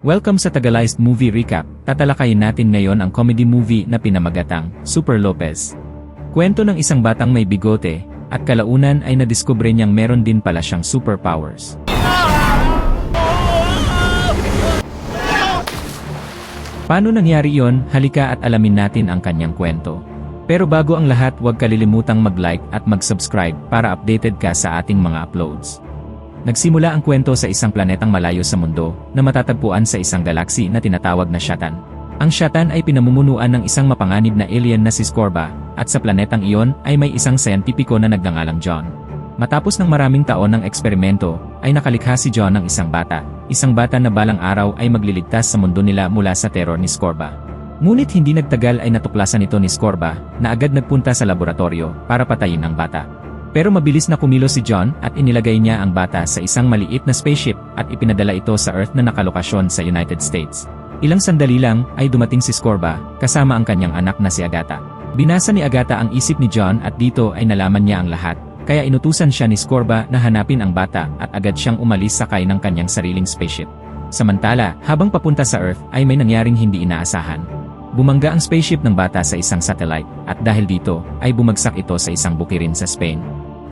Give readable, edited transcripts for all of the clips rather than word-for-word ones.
Welcome sa Tagalize Movie Recap. Tatalakayin natin ngayon ang comedy movie na pinamagatang Super Lopez. Kwento ng isang batang may bigote, at kalaunan ay nadiskubre niyang meron din pala siyang superpowers. Paano nangyari yon? Halika at alamin natin ang kanyang kwento. Pero bago ang lahat, huwag kalilimutang mag-like at mag-subscribe para updated ka sa ating mga uploads. Nagsimula ang kwento sa isang planetang malayo sa mundo na matatagpuan sa isang galaksi na tinatawag na Shatan. Ang Shatan ay pinamumunuan ng isang mapanganib na alien na si Scorba, at sa planetang iyon ay may isang siyentipiko na nagngangalang John. Matapos ng maraming taon ng eksperimento, ay nakalikha si John ng isang bata na balang araw ay magliligtas sa mundo nila mula sa teror ni Scorba. Ngunit hindi nagtagal ay natuklasan ito ni Scorba na agad nagpunta sa laboratorio para patayin ang bata. Pero mabilis na kumilos si John at inilagay niya ang bata sa isang maliit na spaceship at ipinadala ito sa Earth na nakalokasyon sa United States. Ilang sandali lang ay dumating si Scorba kasama ang kanyang anak na si Agatha. Binasa ni Agatha ang isip ni John at dito ay nalaman niya ang lahat, kaya inutusan siya ni Scorba na hanapin ang bata at agad siyang umalis sakay ng kanyang sariling spaceship. Samantala, habang papunta sa Earth ay may nangyaring hindi inaasahan. Bumangga ang spaceship ng bata sa isang satellite at dahil dito ay bumagsak ito sa isang bukirin sa Spain.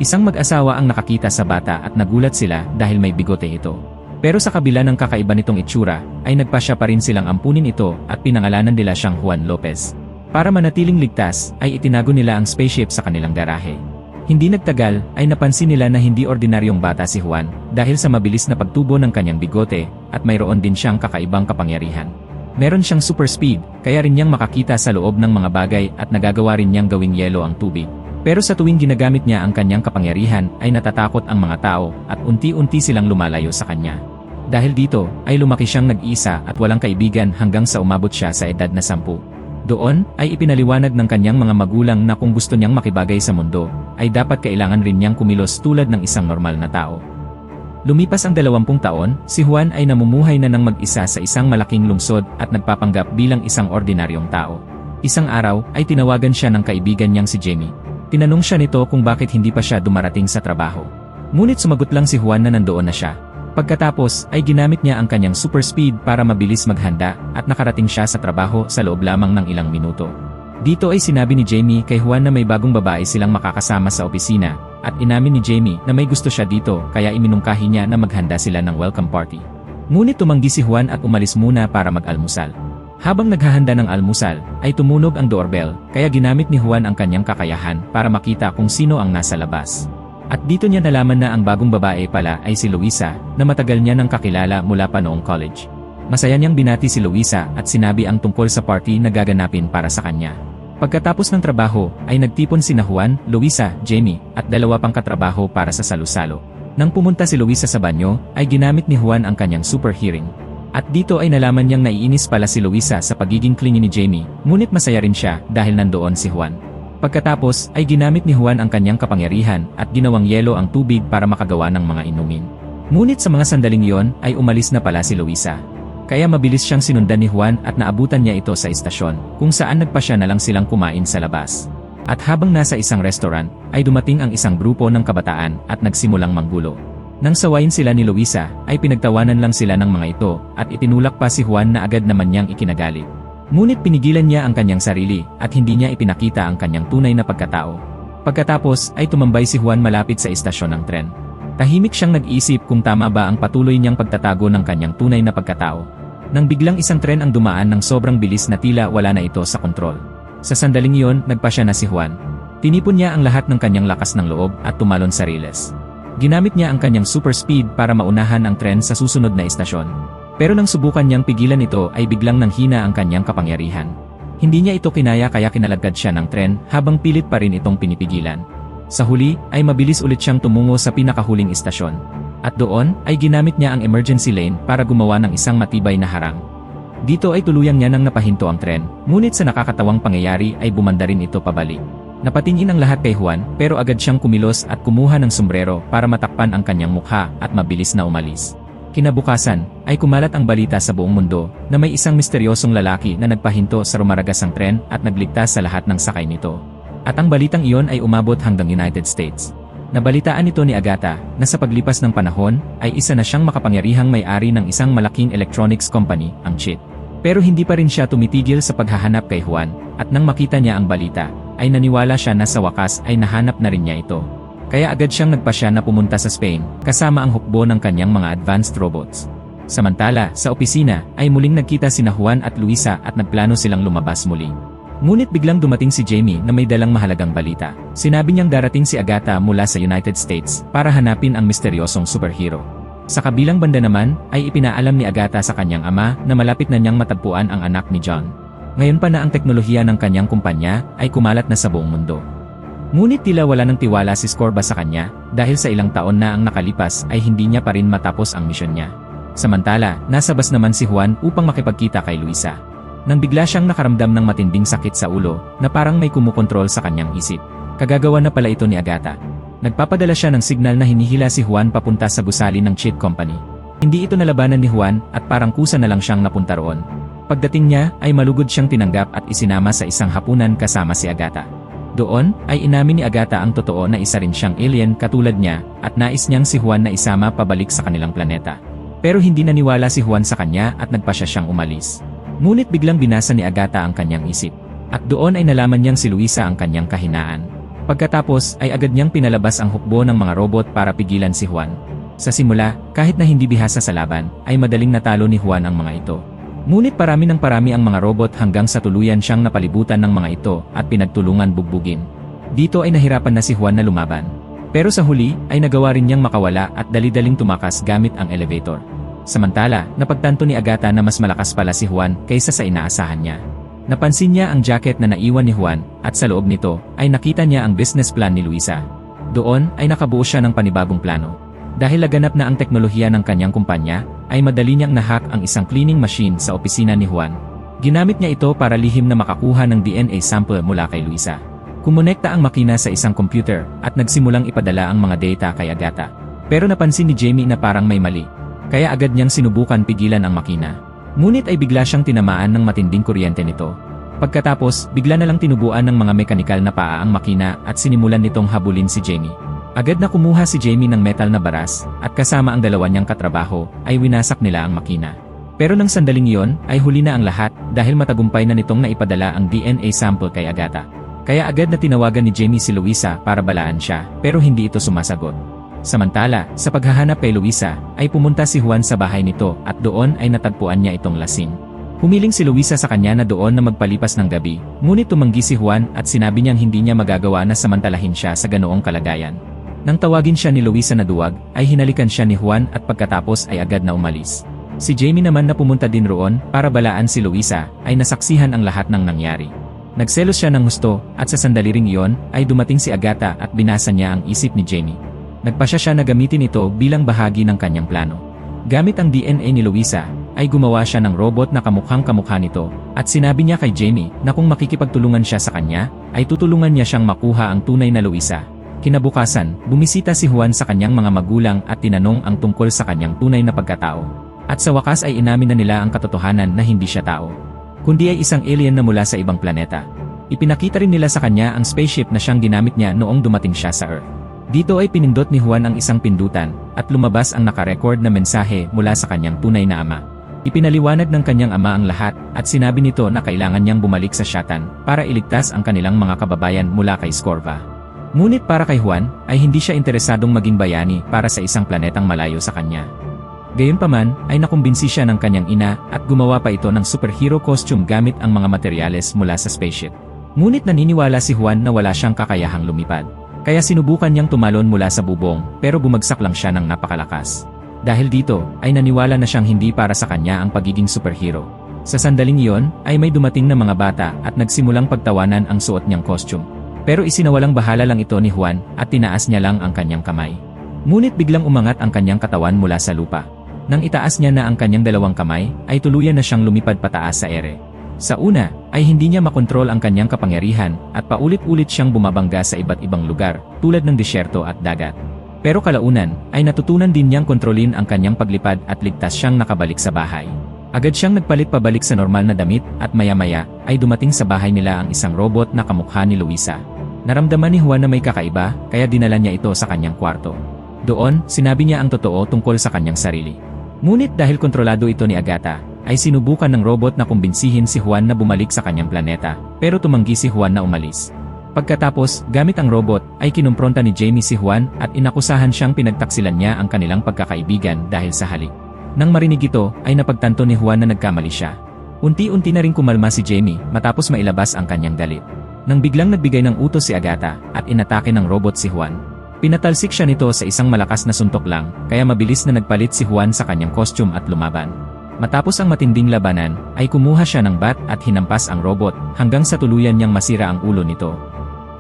Isang mag-asawa ang nakakita sa bata at nagulat sila dahil may bigote ito. Pero sa kabila ng kakaiba nitong itsura, ay nagpasya pa rin silang ampunin ito at pinangalanan nila siyang Juan Lopez. Para manatiling ligtas, ay itinago nila ang spaceship sa kanilang garahe. Hindi nagtagal, ay napansin nila na hindi ordinaryong bata si Juan dahil sa mabilis na pagtubo ng kanyang bigote at mayroon din siyang kakaibang kapangyarihan. Meron siyang super speed, kaya rin niyang makakita sa loob ng mga bagay at nagagawa rin niyang gawing yelo ang tubig. Pero sa tuwing ginagamit niya ang kanyang kapangyarihan ay natatakot ang mga tao at unti-unti silang lumalayo sa kanya. Dahil dito ay lumaki siyang nag-isa at walang kaibigan hanggang sa umabot siya sa edad na 10. Doon ay ipinaliwanag ng kanyang mga magulang na kung gusto niyang makibagay sa mundo ay dapat kailangan rin niyang kumilos tulad ng isang normal na tao. Lumipas ang 20 taon, si Juan ay namumuhay na ng mag-isa sa isang malaking lungsod at nagpapanggap bilang isang ordinaryong tao. Isang araw ay tinawagan siya ng kaibigan niyang si Jamie. Tinanong siya nito kung bakit hindi pa siya dumarating sa trabaho. Ngunit sumagot lang si Juan na nandoon na siya. Pagkatapos ay ginamit niya ang kanyang super speed para mabilis maghanda at nakarating siya sa trabaho sa loob lamang ng ilang minuto. Dito ay sinabi ni Jamie kay Juan na may bagong babae silang makakasama sa opisina at inamin ni Jamie na may gusto siya dito kaya iminungkahi niya na maghanda sila ng welcome party. Ngunit tumanggi si Juan at umalis muna para mag-almusal. Habang naghahanda ng almusal, ay tumunog ang doorbell, kaya ginamit ni Juan ang kanyang kakayahan para makita kung sino ang nasa labas. At dito niya nalaman na ang bagong babae pala ay si Luisa, na matagal niya nang kakilala mula pa noong college. Masaya niyang binati si Luisa at sinabi ang tungkol sa party na gaganapin para sa kanya. Pagkatapos ng trabaho, ay nagtipon sina Juan, Luisa, Jamie, at 2 pang katrabaho para sa salusalo. Nang pumunta si Luisa sa banyo, ay ginamit ni Juan ang kanyang super hearing. At dito ay nalaman niyang naiinis pala si Luisa sa pagiging clingy ni Jamie, ngunit masaya rin siya dahil nandoon si Juan. Pagkatapos ay ginamit ni Juan ang kanyang kapangyarihan at ginawang yelo ang tubig para makagawa ng mga inumin. Ngunit sa mga sandaling iyon ay umalis na pala si Luisa. Kaya mabilis siyang sinundan ni Juan at naabutan niya ito sa istasyon, kung saan nagpasya na lang silang kumain sa labas. At habang nasa isang restaurant, ay dumating ang isang grupo ng kabataan at nagsimulang manggulo. Nang sawayin sila ni Luisa, ay pinagtawanan lang sila ng mga ito at itinulak pa si Juan na agad naman niyang ikinagalit. Ngunit pinigilan niya ang kanyang sarili at hindi niya ipinakita ang kanyang tunay na pagkatao. Pagkatapos ay tumambay si Juan malapit sa istasyon ng tren. Tahimik siyang nag-iisip kung tama ba ang patuloy niyang pagtatago ng kanyang tunay na pagkatao. Nang biglang isang tren ang dumaan ng sobrang bilis na tila wala na ito sa kontrol. Sa sandaling iyon, nagpasya na si Juan. Tinipon niya ang lahat ng kanyang lakas ng loob at tumalon sa riles. Ginamit niya ang kanyang super speed para maunahan ang tren sa susunod na istasyon. Pero nang subukan niyang pigilan ito ay biglang nanghina ang kanyang kapangyarihan. Hindi niya ito kinaya kaya kinalagad siya ng tren habang pilit pa rin itong pinipigilan. Sa huli ay mabilis ulit siyang tumungo sa pinakahuling istasyon. At doon ay ginamit niya ang emergency lane para gumawa ng isang matibay na harang. Dito ay tuluyang niya nang napahinto ang tren, ngunit sa nakakatawang pangyayari ay bumanda rin ito pabalik. Napatingin ang lahat kay Juan pero agad siyang kumilos at kumuha ng sombrero para matakpan ang kanyang mukha at mabilis na umalis. Kinabukasan, ay kumalat ang balita sa buong mundo na may isang misteryosong lalaki na nagpahinto sa rumaragasang tren at nagligtas sa lahat ng sakay nito. At ang balitang iyon ay umabot hanggang United States. Nabalitaan ito ni Agatha na sa paglipas ng panahon ay isa na siyang makapangyarihang may-ari ng isang malaking electronics company, ang Cheat. Pero hindi pa rin siya tumitigil sa paghahanap kay Juan, at nang makita niya ang balita, ay naniwala siya na sa wakas ay nahanap na rin niya ito. Kaya agad siyang nagpasya na pumunta sa Spain, kasama ang hukbo ng kanyang mga advanced robots. Samantala, sa opisina, ay muling nagkita sina Juan at Luisa at nagplano silang lumabas muli. Ngunit biglang dumating si Jamie na may dalang mahalagang balita. Sinabi niyang darating si Agatha mula sa United States para hanapin ang misteryosong superhero. Sa kabilang banda naman, ay ipinaalam ni Agatha sa kanyang ama na malapit na niyang matagpuan ang anak ni John. Ngayon pa na ang teknolohiya ng kanyang kumpanya ay kumalat na sa buong mundo. Ngunit tila wala ng tiwala si Scorba sa kanya dahil sa ilang taon na ang nakalipas ay hindi niya pa rin matapos ang misyon niya. Samantala, nasa bus naman si Juan upang makipagkita kay Luisa. Nang bigla siyang nakaramdam ng matinding sakit sa ulo na parang may kumukontrol sa kanyang isip. Kagagawa na pala ito ni Agatha. Nagpapadala siya ng signal na hinihila si Juan papunta sa gusali ng Cheat Company. Hindi ito nalabanan ni Juan at parang kusa na lang siyang napunta roon. Pagdating niya ay malugod siyang tinanggap at isinama sa isang hapunan kasama si Agatha. Doon ay inamin ni Agatha ang totoo na isa rin siyang alien katulad niya at nais niyang si Juan na isama pabalik sa kanilang planeta. Pero hindi naniwala si Juan sa kanya at nagpasya siyang umalis. Ngunit biglang binasa ni Agatha ang kanyang isip. At doon ay nalaman niyang si Luisa ang kanyang kahinaan. Pagkatapos ay agad niyang pinalabas ang hukbo ng mga robot para pigilan si Juan. Sa simula, kahit na hindi bihasa sa laban, ay madaling natalo ni Juan ang mga ito. Ngunit parami ng parami ang mga robot hanggang sa tuluyan siyang napalibutan ng mga ito at pinagtulungan bugbugin. Dito ay nahirapan na si Juan na lumaban. Pero sa huli ay nagawa rin niyang makawala at dali-daling tumakas gamit ang elevator. Samantala, napagtanto ni Agatha na mas malakas pala si Juan kaysa sa inaasahan niya. Napansin niya ang jacket na naiwan ni Juan at sa loob nito ay nakita niya ang business plan ni Luisa. Doon ay nakabuo siya ng panibagong plano. Dahil laganap na ang teknolohiya ng kanyang kumpanya, ay madali niyang nahack ang isang cleaning machine sa opisina ni Juan. Ginamit niya ito para lihim na makakuha ng DNA sample mula kay Luisa. Kumonekta ang makina sa isang computer at nagsimulang ipadala ang mga data kay Agatha. Pero napansin ni Jamie na parang may mali. Kaya agad niyang sinubukan pigilan ang makina. Ngunit ay bigla siyang tinamaan ng matinding kuryente nito. Pagkatapos, bigla na lang tinubuan ng mga mekanikal na paa ang makina at sinimulan nitong habulin si Jamie. Agad na kumuha si Jamie ng metal na baras at kasama ang dalawa niyang katrabaho ay winasak nila ang makina. Pero nang sandaling iyon ay huli na ang lahat dahil matagumpay na nitong naipadala ang DNA sample kay Agatha. Kaya agad na tinawagan ni Jamie si Luisa para balaan siya pero hindi ito sumasagot. Samantala, sa paghahanap kay Luisa, ay pumunta si Juan sa bahay nito at doon ay natagpuan niya itong lasing. Humiling si Luisa sa kanya na doon na magpalipas ng gabi, ngunit tumanggi si Juan at sinabi niyang hindi niya magagawa na samantalahin siya sa ganoong kalagayan. Nang tawagin siya ni Luisa na duwag, ay hinalikan siya ni Juan at pagkatapos ay agad na umalis. Si Jamie naman na pumunta din roon para balaan si Luisa ay nasaksihan ang lahat ng nangyari. Nagselos siya ng husto at sa sandali ring iyon ay dumating si Agatha at binasa niya ang isip ni Jamie. Nagpasya siya na gamitin ito bilang bahagi ng kanyang plano. Gamit ang DNA ni Luisa, ay gumawa siya ng robot na kamukhang-kamukha nito, at sinabi niya kay Jamie na kung makikipagtulungan siya sa kanya, ay tutulungan niya siyang makuha ang tunay na Luisa. Kinabukasan, bumisita si Juan sa kanyang mga magulang at tinanong ang tungkol sa kanyang tunay na pagkatao. At sa wakas ay inamin na nila ang katotohanan na hindi siya tao, kundi ay isang alien na mula sa ibang planeta. Ipinakita rin nila sa kanya ang spaceship na siyang ginamit niya noong dumating siya sa Earth. Dito ay pinindot ni Juan ang isang pindutan at lumabas ang nakarecord na mensahe mula sa kanyang tunay na ama. Ipinaliwanag ng kanyang ama ang lahat at sinabi nito na kailangan niyang bumalik sa Shatan para iligtas ang kanilang mga kababayan mula kay Scorva. Ngunit para kay Juan ay hindi siya interesadong maging bayani para sa isang planetang malayo sa kanya. Gayunpaman ay nakumbinsi siya ng kanyang ina at gumawa pa ito ng superhero costume gamit ang mga materyales mula sa spaceship. Ngunit naniniwala si Juan na wala siyang kakayahang lumipad. Kaya sinubukan niyang tumalon mula sa bubong pero bumagsak lang siya ng napakalakas. Dahil dito ay naniwala na siyang hindi para sa kanya ang pagiging superhero. Sa sandaling iyon ay may dumating na mga bata at nagsimulang pagtawanan ang suot niyang costume. Pero isinawalang bahala lang ito ni Juan at tinaas niya lang ang kanyang kamay. Ngunit biglang umangat ang kanyang katawan mula sa lupa. Nang itaas niya na ang kanyang dalawang kamay ay tuluyan na siyang lumipad pataas sa ere. Sa una, ay hindi niya makontrol ang kanyang kapangyarihan at paulit-ulit siyang bumabangga sa iba't ibang lugar, tulad ng disyerto at dagat. Pero kalaunan, ay natutunan din niyang kontrolin ang kanyang paglipad at ligtas siyang nakabalik sa bahay. Agad siyang nagpalit pabalik sa normal na damit at maya-maya ay dumating sa bahay nila ang isang robot na kamukha ni Luisa. Naramdaman ni Juan na may kakaiba, kaya dinala niya ito sa kanyang kwarto. Doon, sinabi niya ang totoo tungkol sa kanyang sarili. Ngunit dahil kontrolado ito ni Agatha, ay sinubukan ng robot na kumbinsihin si Juan na bumalik sa kanyang planeta, pero tumanggi si Juan na umalis. Pagkatapos, gamit ang robot, ay kinumpronta ni Jamie si Juan at inakusahan siyang pinagtaksilan niya ang kanilang pagkakaibigan dahil sa halik. Nang marinig ito, ay napagtanto ni Juan na nagkamali siya. Unti-unti na rin kumalma si Jamie matapos mailabas ang kanyang galit. Nang biglang nagbigay ng utos si Agatha at inatake ng robot si Juan. Pinatalsik siya nito sa isang malakas na suntok lang, kaya mabilis na nagpalit si Juan sa kanyang costume at lumaban. Matapos ang matinding labanan, ay kumuha siya ng bat at hinampas ang robot hanggang sa tuluyan niyang masira ang ulo nito.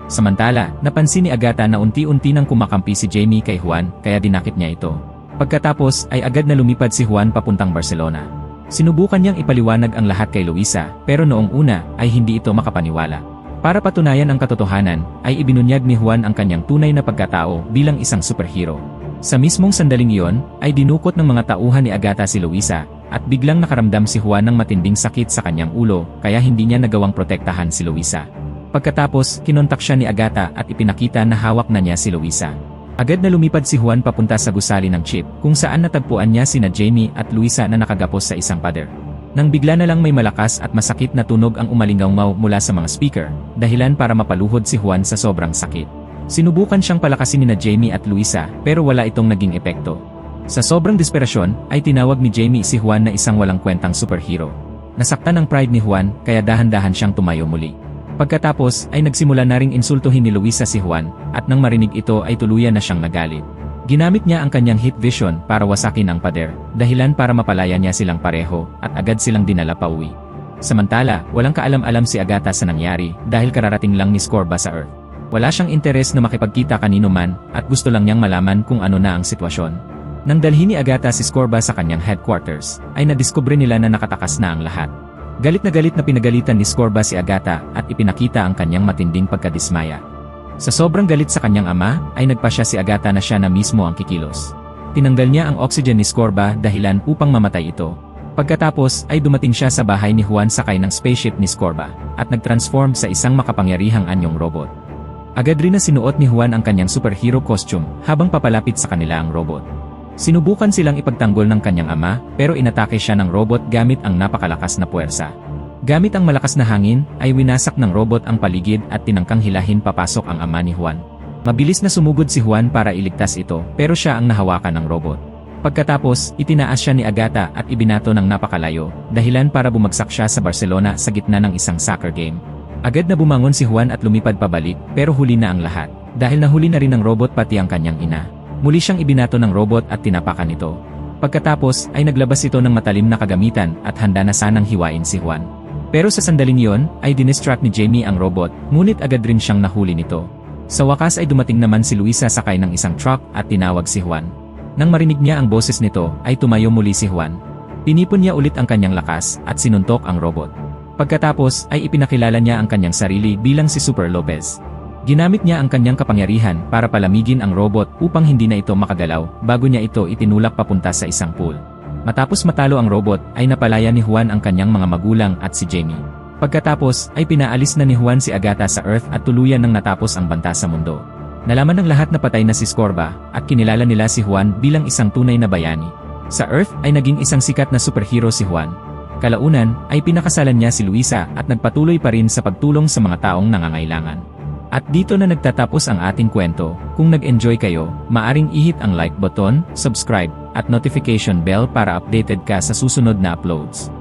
Samantala, napansin ni Agatha na unti-unti nang kumakampi si Jamie kay Juan, kaya dinakip niya ito. Pagkatapos ay agad na lumipad si Juan papuntang Barcelona. Sinubukan niyang ipaliwanag ang lahat kay Luisa, pero noong una ay hindi ito makapaniwala. Para patunayan ang katotohanan, ay ibinunyag ni Juan ang kanyang tunay na pagkatao bilang isang superhero. Sa mismong sandaling iyon, ay dinukot ng mga tauhan ni Agatha si Luisa, at biglang nakaramdam si Juan ng matinding sakit sa kanyang ulo, kaya hindi niya nagawang protektahan si Luisa. Pagkatapos, kinontak siya ni Agatha at ipinakita na hawak na niya si Luisa. Agad na lumipad si Juan papunta sa gusali ng chip, kung saan natagpuan niya sina Jamie at Luisa na nakagapos sa isang pader. Nang bigla na lang may malakas at masakit na tunog ang umalingaw mula sa mga speaker, dahilan para mapaluhod si Juan sa sobrang sakit. Sinubukan siyang palakasin ni Jamie at Luisa, pero wala itong naging epekto. Sa sobrang desperasyon, ay tinawag ni Jamie si Juan na isang walang kwentang superhero. Nasaktan ang pride ni Juan, kaya dahan-dahan siyang tumayo muli. Pagkatapos, ay nagsimula na ring insultuhin ni Luisa si Juan, at nang marinig ito ay tuluyan na siyang nagalit. Ginamit niya ang kanyang heat vision para wasakin ang pader, dahilan para mapalaya niya silang pareho, at agad silang dinala pauwi. Samantala, walang kaalam-alam si Agatha sa nangyari, dahil kararating lang ni Scorba sa Earth. Wala siyang interes na makipagkita kanino man, at gusto lang niyang malaman kung ano na ang sitwasyon. Nang dalhin ni Agatha si Scorba sa kanyang headquarters, ay nadiskubre nila na nakatakas na ang lahat. Galit na pinagalitan ni Scorba si Agatha at ipinakita ang kanyang matinding pagkadismaya. Sa sobrang galit sa kanyang ama, ay nagpasya si Agatha na siya na mismo ang kikilos. Tinanggal niya ang oxygen ni Scorba dahilan upang mamatay ito. Pagkatapos ay dumating siya sa bahay ni Juan sakay ng spaceship ni Scorba at nag-transform sa isang makapangyarihang anyong robot. Agad rin na sinuot ni Juan ang kanyang superhero costume habang papalapit sa kanila ang robot. Sinubukan silang ipagtanggol ng kanyang ama pero inatake siya ng robot gamit ang napakalakas na puwersa. Gamit ang malakas na hangin, ay winasak ng robot ang paligid at tinangkang hilahin papasok ang ama ni Juan. Mabilis na sumugod si Juan para iligtas ito, pero siya ang nahawakan ng robot. Pagkatapos, itinaas siya ni Agatha at ibinato ng napakalayo, dahilan para bumagsak siya sa Barcelona sa gitna ng isang soccer game. Agad na bumangon si Juan at lumipad pabalik, pero huli na ang lahat, dahil nahuli na rin ng robot pati ang kanyang ina. Muli siyang ibinato ng robot at tinapakan ito. Pagkatapos, ay naglabas ito ng matalim na kagamitan at handa na sanang hiwain si Juan. Pero sa sandaling iyon, ay dinistract ni Jamie ang robot, ngunit agad rin siyang nahuli nito. Sa wakas ay dumating naman si Luisa sakay ng isang truck at tinawag si Juan. Nang marinig niya ang boses nito, ay tumayo muli si Juan. Tinipon niya ulit ang kanyang lakas at sinuntok ang robot. Pagkatapos ay ipinakilala niya ang kanyang sarili bilang si Super Lopez. Ginamit niya ang kanyang kapangyarihan para palamigin ang robot upang hindi na ito makagalaw bago niya ito itinulak papunta sa isang pool. Matapos matalo ang robot, ay napalaya ni Juan ang kanyang mga magulang at si Jamie. Pagkatapos, ay pinaalis na ni Juan si Agatha sa Earth at tuluyan nang natapos ang banta sa mundo. Nalaman ng lahat na patay na si Scorba, at kinilala nila si Juan bilang isang tunay na bayani. Sa Earth, ay naging isang sikat na superhero si Juan. Kalaunan, ay pinakasalan niya si Luisa at nagpatuloy pa rin sa pagtulong sa mga taong nangangailangan. At dito na nagtatapos ang ating kwento. Kung nag-enjoy kayo, maaring ihit ang like button, subscribe, at notification bell para updated ka sa susunod na uploads.